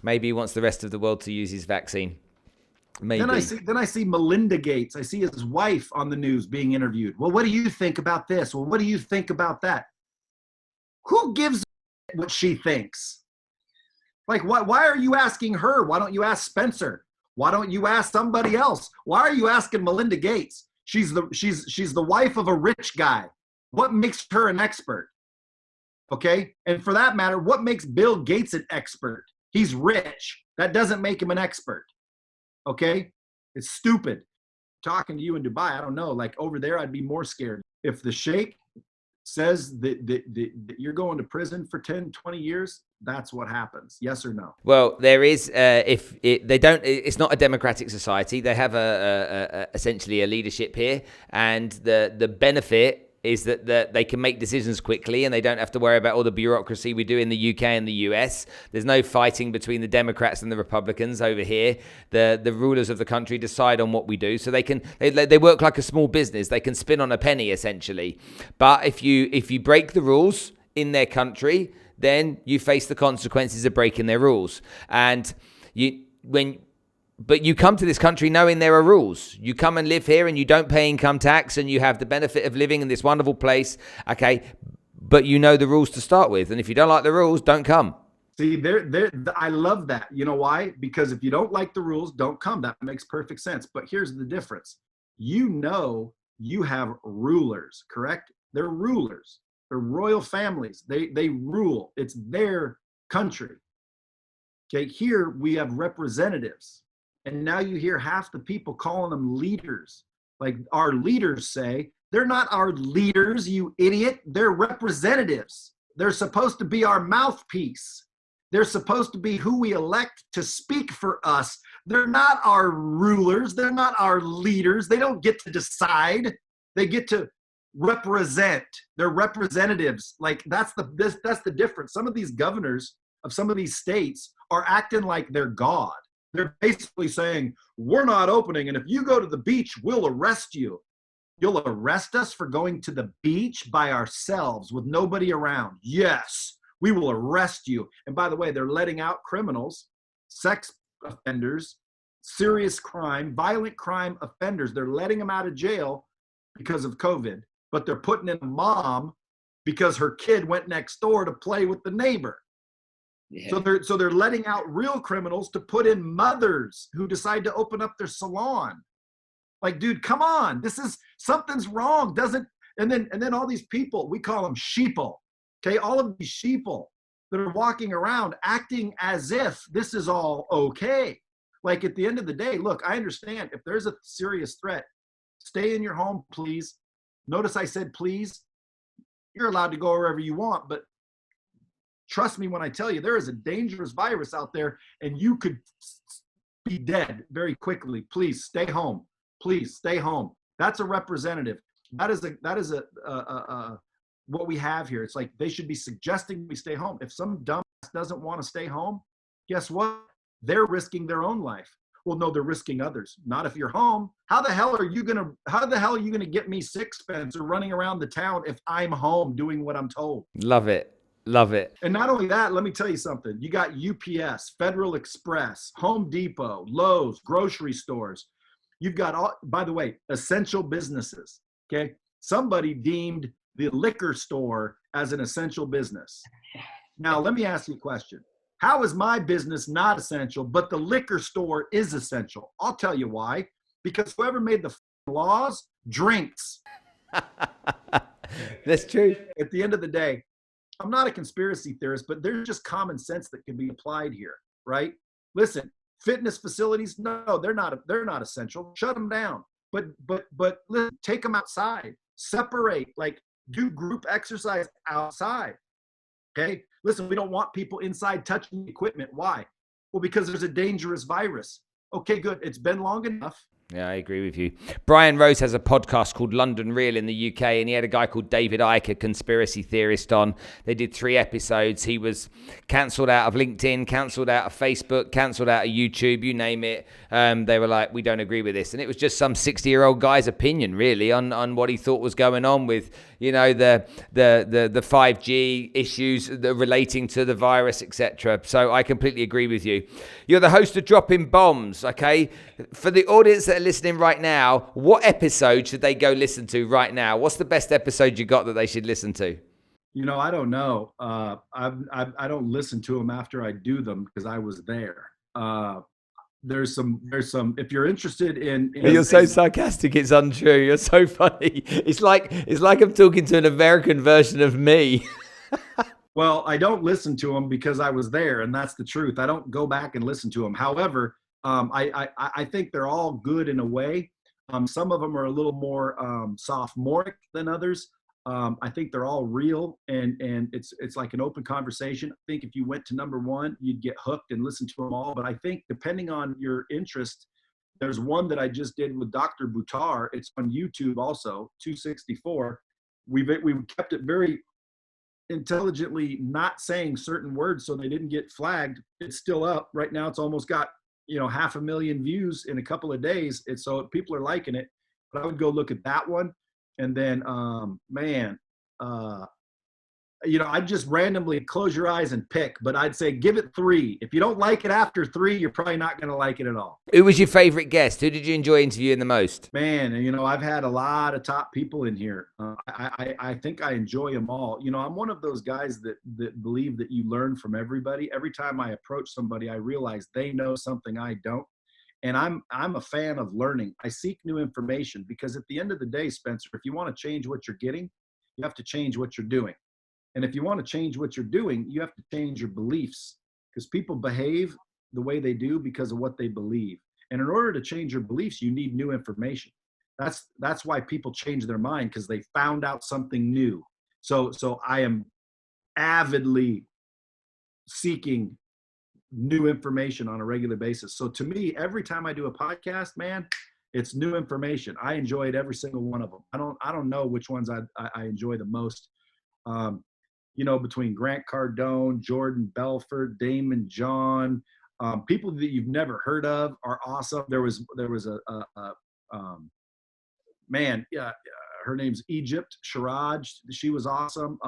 Maybe he wants the rest of the world to use his vaccine. Maybe. Then I see Melinda Gates. I see his wife on the news being interviewed. Well, what do you think about this? Well, what do you think about that? Who gives what she thinks. Like, why are you asking her? Why don't you ask Spencer? Why don't you ask somebody else? Why are you asking Melinda Gates? She's the wife of a rich guy. What makes her an expert? Okay? And for that matter, what makes Bill Gates an expert? He's rich. That doesn't make him an expert. Okay? It's stupid. Talking to you in Dubai, I don't know. Like over there, I'd be more scared. If the sheikh says that you're going to prison for 10, 20 years, that's what happens. Yes or no? Well, there is, it's not a democratic society. They have essentially a leadership here, and the benefit is that they can make decisions quickly and they don't have to worry about all the bureaucracy we do in the UK and the US. There's no fighting between the Democrats and the Republicans over here. The rulers of the country decide on what we do, so they work like a small business. They can spin on a penny essentially. But if you break the rules in their country, then you face the consequences of breaking their rules. And But you come to this country knowing there are rules. You come and live here and you don't pay income tax and you have the benefit of living in this wonderful place, okay? But you know the rules to start with. And if you don't like the rules, don't come. See, I love that. You know why? Because if you don't like the rules, don't come. That makes perfect sense. But here's the difference. You know you have rulers, correct? They're rulers. They're royal families. They rule. It's their country. Okay, here we have representatives. And now you hear half the people calling them leaders. Like our leaders say, they're not our leaders, you idiot. They're representatives. They're supposed to be our mouthpiece. They're supposed to be who we elect to speak for us. They're not our rulers. They're not our leaders. They don't get to decide. They get to represent. They're representatives. Like that's the difference. Some of these governors of some of these states are acting like they're God. They're basically saying, we're not opening, and if you go to the beach, we'll arrest you. You'll arrest us for going to the beach by ourselves with nobody around. Yes, we will arrest you. And by the way, they're letting out criminals, sex offenders, serious crime, violent crime offenders. They're letting them out of jail because of COVID, but they're putting in a mom because her kid went next door to play with the neighbor. Yeah. So they're letting out real criminals to put in mothers who decide to open up their salon. Like, dude, come on. Something's wrong. And then all these people, we call them sheeple. Okay, all of these sheeple that are walking around acting as if this is all okay. Like at the end of the day, look, I understand if there's a serious threat, stay in your home, please. Notice I said please. You're allowed to go wherever you want, but trust me when I tell you, there is a dangerous virus out there and you could be dead very quickly. Please stay home. Please stay home. That's a representative. That is what we have here. It's like they should be suggesting we stay home. If some dumbass doesn't want to stay home, guess what? They're risking their own life. Well, no, they're risking others. Not if you're home. How the hell are you gonna get me sixpence or running around the town if I'm home doing what I'm told? Love it. Love it. And not only that, let me tell you something. You got UPS, Federal Express, Home Depot, Lowe's, grocery stores. You've got all, by the way, essential businesses. Okay. Somebody deemed the liquor store as an essential business. Now, let me ask you a question. How is my business not essential, but the liquor store is essential? I'll tell you why. Because whoever made the laws drinks. That's true. At the end of the day, I'm not a conspiracy theorist, but there's just common sense that can be applied here, right? Listen, fitness facilities, no, they're not essential. Shut them down. But listen, take them outside. Separate, like do group exercise outside. Okay? Listen, we don't want people inside touching the equipment. Why? Well, because there's a dangerous virus. Okay, good. It's been long enough. Yeah, I agree with you. Brian Rose has a podcast called London Real in the UK, and he had a guy called David Icke, a conspiracy theorist, on. They did 3 episodes. He was cancelled out of LinkedIn, cancelled out of Facebook, cancelled out of YouTube, you name it. They were like, we don't agree with this. And it was just some 60-year-old guy's opinion, really, on what he thought was going on with, you know, the 5G issues relating to the virus, etc. So I completely agree with you. You're the host of Dropping Bombs, okay? For the audience that are listening right now, what episode should they go listen to right now? What's the best episode you got that they should listen to? I don't know. I don't listen to them after I do them because I was there. There's some. If you're interested in You're so sarcastic, it's untrue. You're so funny. It's like I'm talking to an American version of me. Well, I don't listen to them because I was there, and that's the truth. I don't go back and listen to them. However, I think they're all good in a way. Some of them are a little more sophomoric than others. I think they're all real, and it's like an open conversation. I think if you went to number one, you'd get hooked and listen to them all. But I think depending on your interest, there's one that I just did with Dr. Buttar. It's on YouTube also, 264. We've kept it very intelligently not saying certain words so they didn't get flagged. It's still up right now. It's almost got 500,000 views in a couple of days. It's so people are liking it. But I would go look at that one, and then I'd just randomly close your eyes and pick, but I'd say give it 3. If you don't like it after 3, you're probably not going to like it at all. Who was your favorite guest? Who did you enjoy interviewing the most? Man, I've had a lot of top people in here. I think I enjoy them all. I'm one of those guys that believe that you learn from everybody. Every time I approach somebody, I realize they know something I don't. And I'm a fan of learning. I seek new information because at the end of the day, Spencer, if you want to change what you're getting, you have to change what you're doing. And if you want to change what you're doing, you have to change your beliefs, because people behave the way they do because of what they believe. And in order to change your beliefs, you need new information. That's why people change their mind, because they found out something new. So I am avidly seeking new information on a regular basis. So to me, every time I do a podcast, man, it's new information. I enjoyed every single one of them. I don't know which ones I enjoy the most. Between Grant Cardone, Jordan Belfort, Damon John, people that you've never heard of are awesome. There was her name's Egypt Sharaj. She was awesome.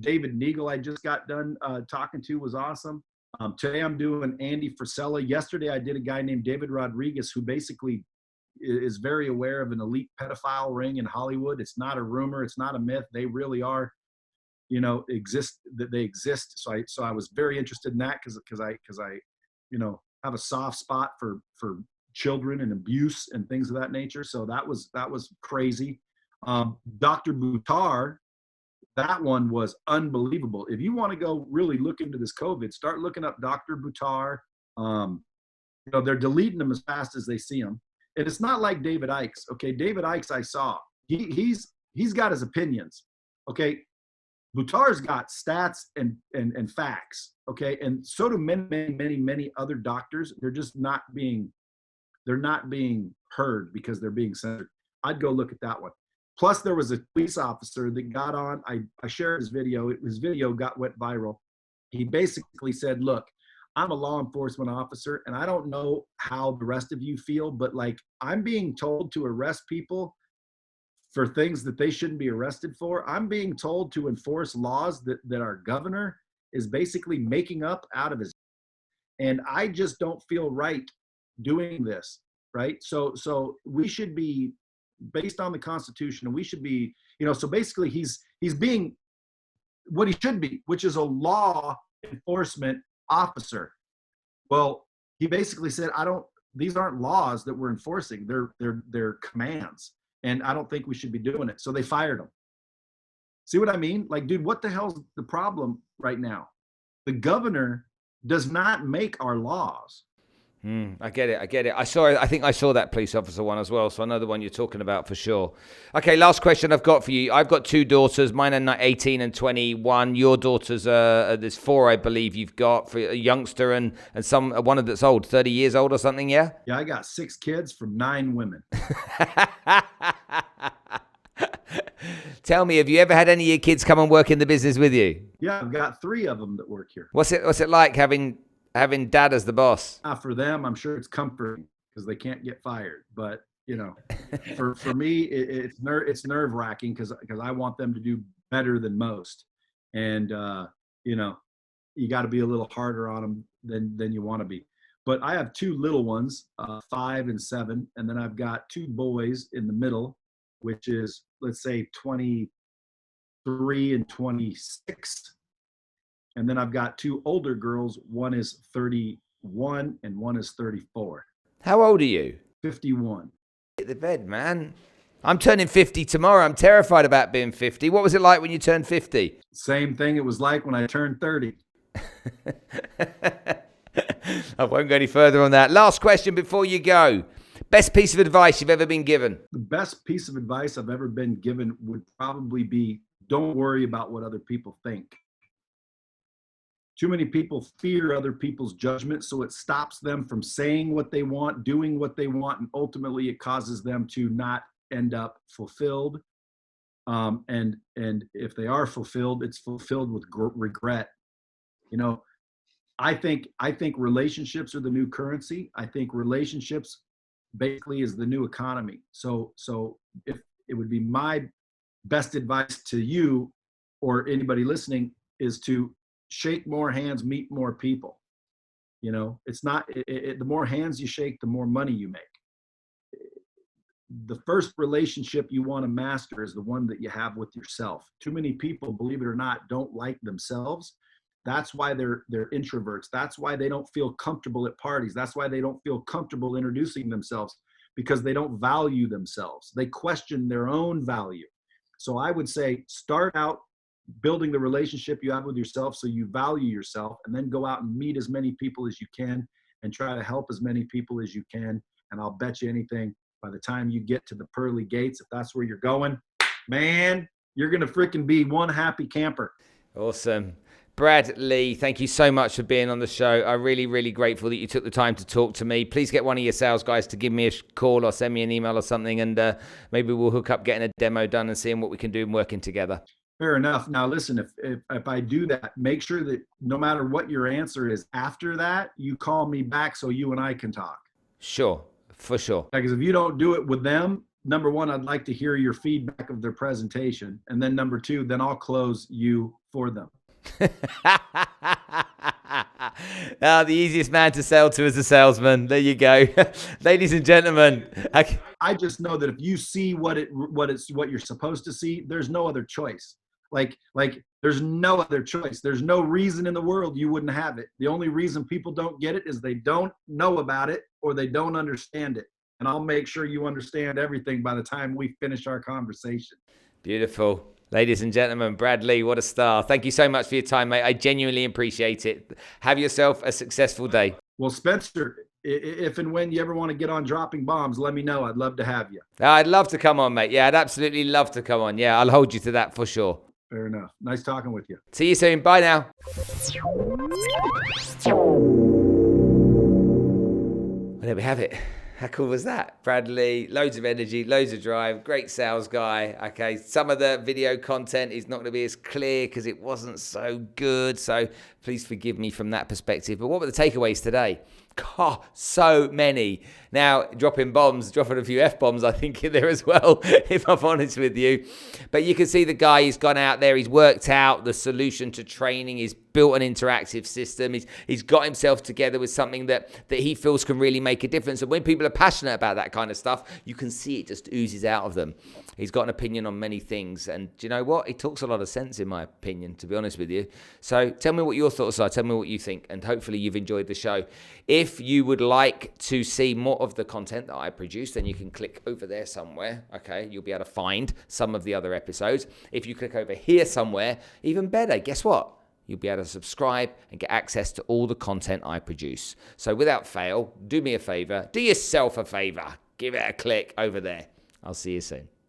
David Neagle, I just got done talking to, was awesome. Today I'm doing Andy Frisella. Yesterday I did a guy named David Rodriguez, who basically is very aware of an elite pedophile ring in Hollywood. It's not a rumor. It's not a myth. They really are, they exist. So I was very interested in that because I have a soft spot for children and abuse and things of that nature. So that was crazy. Dr. Buttar, that one was unbelievable. If you want to go really look into this COVID, start looking up Dr. Buttar. They're deleting them as fast as they see them. And it's not like David Icke's. Okay, David Icke's I saw. He's got his opinions. Okay, Buttar's got stats and facts. Okay, and so do many other doctors. They're just not being heard because they're being censored. I'd go look at that one. Plus, there was a police officer that got on. I shared his video. His video went viral. He basically said, look, I'm a law enforcement officer, and I don't know how the rest of you feel, but like, I'm being told to arrest people for things that they shouldn't be arrested for. I'm being told to enforce laws that our governor is basically making up out of his. And I just don't feel right doing this, right? So we should be based on the Constitution, and we should be, so basically he's being what he should be, which is a law enforcement officer. Well, he basically said, these aren't laws that we're enforcing. They're commands. And I don't think we should be doing it. So they fired him. See what I mean? Like, dude, what the hell's the problem right now? The governor does not make our laws. I get it. I think I saw that police officer one as well, so I know the one you're talking about for sure. Okay, last question I've got for you. I've got 2 daughters. Mine are 18 and 21. Your daughters there's 4, I believe you've got, for a youngster and one that's old, 30 years old or something, yeah? Yeah, I got 6 kids from 9 women. Tell me, have you ever had any of your kids come and work in the business with you? Yeah, I've got 3 of them that work here. What's it like having dad as the boss? For them, I'm sure it's comforting because they can't get fired. But for me, it's nerve wracking because I want them to do better than most, and you got to be a little harder on them than you want to be. But I have 2 little ones, 5 and 7, and then I've got 2 boys in the middle, which is, let's say, 20, 23 and 26. And then I've got 2 older girls. One is 31 and one is 34. How old are you? 51. Get the bed, man. I'm turning 50 tomorrow. I'm terrified about being 50. What was it like when you turned 50? Same thing it was like when I turned 30. I won't go any further on that. Last question before you go. Best piece of advice you've ever been given? The best piece of advice I've ever been given would probably be, don't worry about what other people think. Too many people fear other people's judgment, so it stops them from saying what they want, doing what they want, and ultimately it causes them to not end up fulfilled. And if they are fulfilled, it's fulfilled with regret. You know, I think relationships are the new currency. I think relationships basically is the new economy. So if it would be my best advice to you or anybody listening is to shake more hands, meet more people. You know, it's not, the more hands you shake, the more money you make. The first relationship you want to master is the one that you have with yourself. Too many people, believe it or not, don't like themselves. That's why they're introverts. That's why they don't feel comfortable at parties. That's why they don't feel comfortable introducing themselves, because they don't value themselves. They question their own value. So I would say start out building the relationship you have with yourself so you value yourself, and then go out and meet as many people as you can and try to help as many people as you can. And I'll bet you anything, by the time you get to the pearly gates, if that's where you're going, man, you're going to freaking be one happy camper. Awesome. Brad Lea, thank you so much for being on the show. I'm really, really grateful that you took the time to talk to me. Please get one of your sales guys to give me a call or send me an email or something, and maybe we'll hook up getting a demo done and seeing what we can do and working together. Fair enough. Now, listen, if I do that, make sure that no matter what your answer is after that, you call me back so you and I can talk. Sure, for sure. Because if you don't do it with them, number one, I'd like to hear your feedback of their presentation. And then number two, then I'll close you for them. The easiest man to sell to is a salesman. There you go. Ladies and gentlemen. I just know that if you see what you're supposed to see, there's no other choice. Like there's no other choice. There's no reason in the world you wouldn't have it. The only reason people don't get it is they don't know about it or they don't understand it. And I'll make sure you understand everything by the time we finish our conversation. Beautiful. Ladies and gentlemen, Brad Lea, what a star. Thank you so much for your time, mate. I genuinely appreciate it. Have yourself a successful day. Well, Spencer, if and when you ever want to get on Dropping Bombs, let me know. I'd love to have you. I'd love to come on, mate. Yeah, I'd absolutely love to come on. Yeah, I'll hold you to that for sure. Fair enough. Nice talking with you. See you soon. Bye now. Well, there we have it. How cool was that? Brad Lea, loads of energy, loads of drive, great sales guy. Okay, some of the video content is not going to be as clear because it wasn't so good. So please forgive me from that perspective. But what were the takeaways today? God, so many. Now, dropping a few F-bombs, I think, in there as well, if I'm honest with you. But you can see the guy, he's gone out there, he's worked out the solution to training, he's built an interactive system, he's got himself together with something that he feels can really make a difference. And when people are passionate about that kind of stuff, you can see it just oozes out of them. He's got an opinion on many things. And do you know what? He talks a lot of sense, in my opinion, to be honest with you. So tell me what your thoughts are. Tell me what you think. And hopefully you've enjoyed the show. If you would like to see more of the content that I produce, then you can click over there somewhere. Okay, you'll be able to find some of the other episodes. If you click over here somewhere, even better, guess what? You'll be able to subscribe and get access to all the content I produce. So without fail, do me a favor, do yourself a favor, give it a click over there. I'll see you soon.